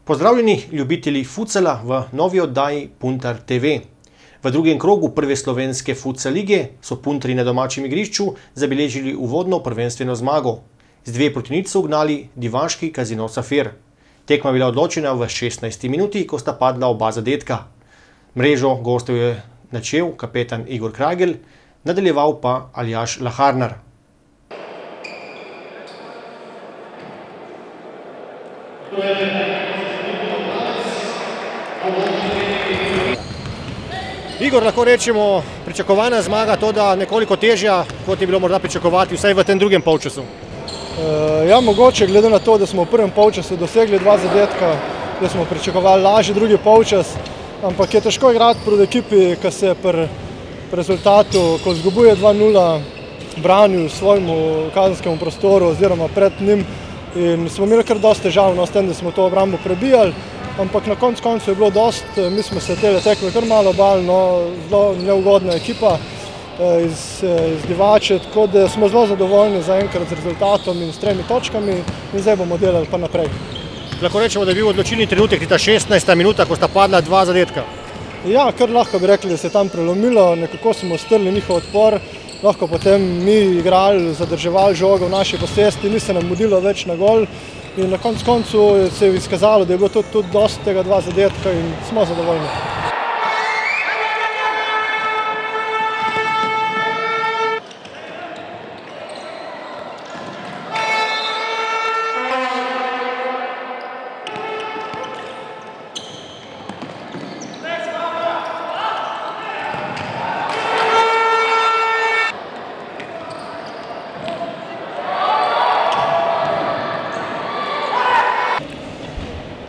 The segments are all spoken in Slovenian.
Pozdravljeni ljubitelji futsala v novi oddaji Puntar TV. V drugem krogu prve slovenske futsal lige so puntarji na domačem igrišču zabeležili uvodno prvenstveno zmago. Z 2-0 so ugnali divaški Casino Safir. Tekma bila odločena v 16. minuti, ko sta padla oba zadetka. Mrežo gostov je načel kapetan Igor Kragel, nadaljeval pa Aljaž Laharnar. Igor, lahko rečemo, pričakovana zmaga, to da nekoliko težja, kot je bilo morda pričakovati, vsaj v tem drugem polčasu. Ja, mogoče, glede na to, da smo v prvem polčasu dosegli 2 zadetka, da smo pričakovali lažji drugi polčas, ampak je težko igrati proti ekipi, ki se pri rezultatu, ko izgubuje 2-0, brani v svojemu kazenskemu prostoru oziroma pred njim, in smo imeli kar dosti težav s tem, da smo to obrambo prebijali. Ampak na koncu je bilo dosti, mi smo se tele tekme kar malo bali, no, zelo neugodna ekipa iz Divače, tako da smo zelo zadovoljni zaenkrat z rezultatom in s 3 točkami in zdaj bomo delali pa naprej. Lahko rečemo, da je bil odločilni trenutek, ta 16. minuta, ko sta padla 2 zadetka. Ja, kar lahko bi rekli, da se je tam prelomilo, nekako smo strli njihov odpor, lahko potem mi igrali, zadrževali žogo v naši posesti, ni se nam mudilo več na gol. In na koncu se je izkazalo, da je bilo tudi dosti tega 2 zadetka in smo zadovoljni.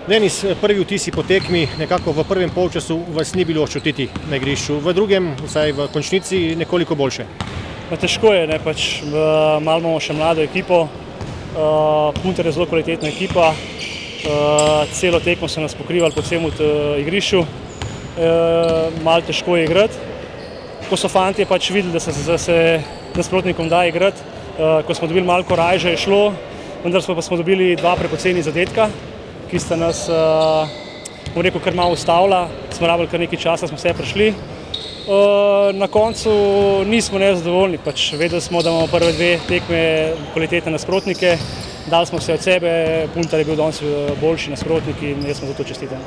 Denis, prvi vtisi po tekmi, nekako v prvem polčasu vas ni bilo čutiti na igrišču, v drugem, vsaj v končnici, nekoliko boljše. Težko je, malo imamo še mlado ekipo, Puntar je zelo kvalitetna ekipa, celo tekmo so nas pokrivali po celem igrišču, malo težko je igrati. Ko so fantje videli, da se nasprotnikom da igrati, ko smo dobili malo korajže, je šlo, vendar pa smo dobili 2 prepoceni zadetka, ki sta nas, bom rekel, kar malo ustavila, smo rabili kar nekaj časa, smo vse prišli. Na koncu nismo nezadovoljni, vedeli smo, da imamo prve 2 tekme kvalitetne nasprotnike, dali smo vse od sebe, Puntar je bil danes boljši nasprotnik in jaz smo za to čestitam.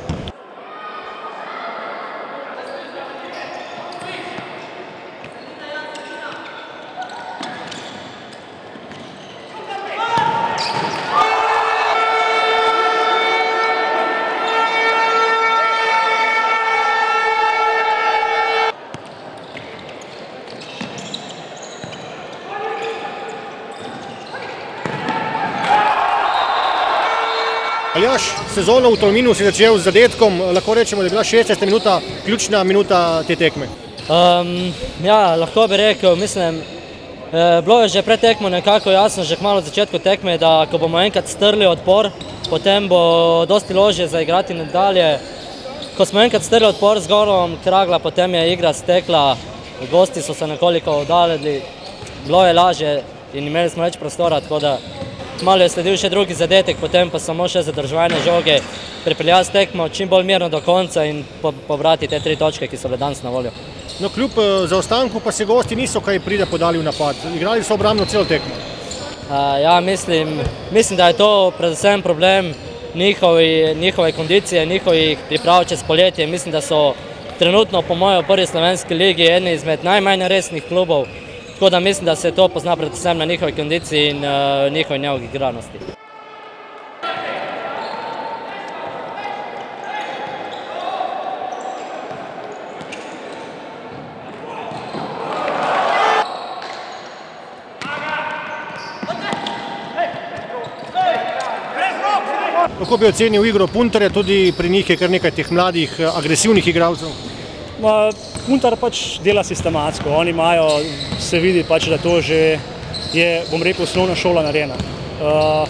Aljaž, sezono v Tolminu si začel z zadetkom, lahko rečemo, da je bila 60. minuta ključna minuta te tekme. Ja, lahko bi rekel, mislim, bilo je že pred tekmo nekako jasno, že kmalu v začetku tekme, da ko bomo enkrat strli odpor, potem bo dosti lažje zaigrati nadalje. Ko smo enkrat strli odpor z golom Kragla, potem je igra stekla, gosti so se nekoliko oddaljili, bilo je lažje in imeli smo več prostora, tako da malo je sledil še drugi zadetek, potem pa samo še zadrževanje žoge, pripeljati tekmo čim bolj mirno do konca in pobrati te 3 točke, ki so bile danes na voljo. No, kljub zaostanku pa se gosti niso kaj prida podali v napad, igrali so obrambno celo tekmo. Ja, mislim, da je to predvsem problem njihove kondicije, njihovih priprav čez poletje. Mislim, da so trenutno po mojem v prvi slovenski ligi eni izmed najmanj resnih klubov. Tako da mislim, da se to pozna predvsem na njihovi kondiciji in njihovi neuigranosti. Kako bi ocenil igro Puntarja, tudi pri njih je kar nekaj teh mladih, agresivnih igralcev? Puntar dela sistematsko, oni imajo, se vidi da to že je, bom rekel, osnovna šola narejena.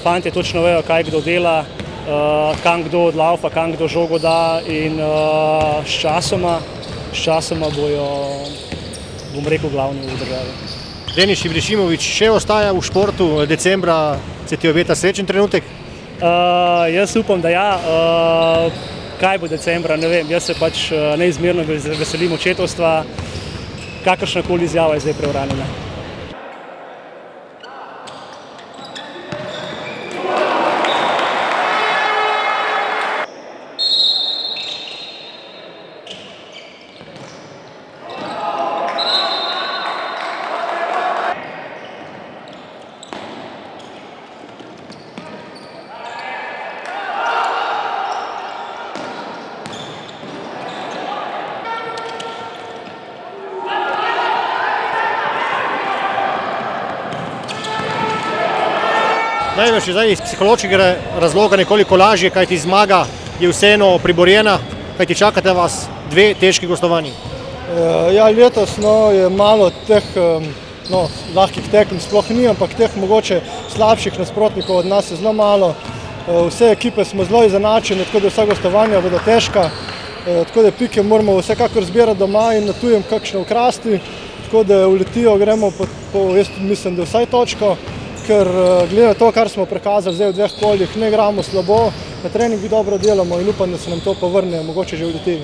Fantje točno vejo, kaj kdo dela, kam kdo odlaufa, kam kdo žogo da in s časoma bojo, bom rekel, glavni v državi. Denis Ibrešimović še ostaja v športu, decembra se ti obeta srečen trenutek? Jaz upam, da ja. Kaj bo decembra, ne vem. Jaz se pač neizmerno veselim očetovstva. Kakršnakoli izjava je zdaj preuranjena. Najbrž je zdaj iz psihološkega razloga nekoliko lažje, kajti zmaga je vseeno priborjena, kajti čakate vas 2 težki gostovanji. Ja, letos je malo teh lahkih tekem sploh ni, ampak teh mogoče slabših nasprotnikov od nas je zelo malo. Vse ekipe smo zelo izenačene, tako da vsa gostovanja bodo težka, tako da pike moramo vsekakor zbirati doma in na tujem kakšne ukrasti, tako da v Litijo gremo jaz mislim, da vsaj točko, ker glede na to, kar smo prikazali zdaj v 2 kolih, ne igramo slabo, na treningu dobro delamo in upam, da se nam to povrne, mogoče že v Litiji.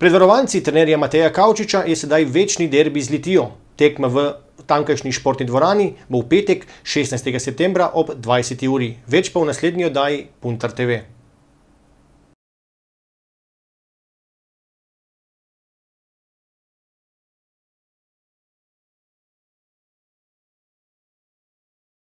Pred varovanci trenerja Mateja Kavčiča je sedaj večni derbi z Litijo. Tekma v tamkajšnji športni dvorani bo v petek 16. septembra ob 20. uri. Več pa v naslednji oddaji Puntar TV.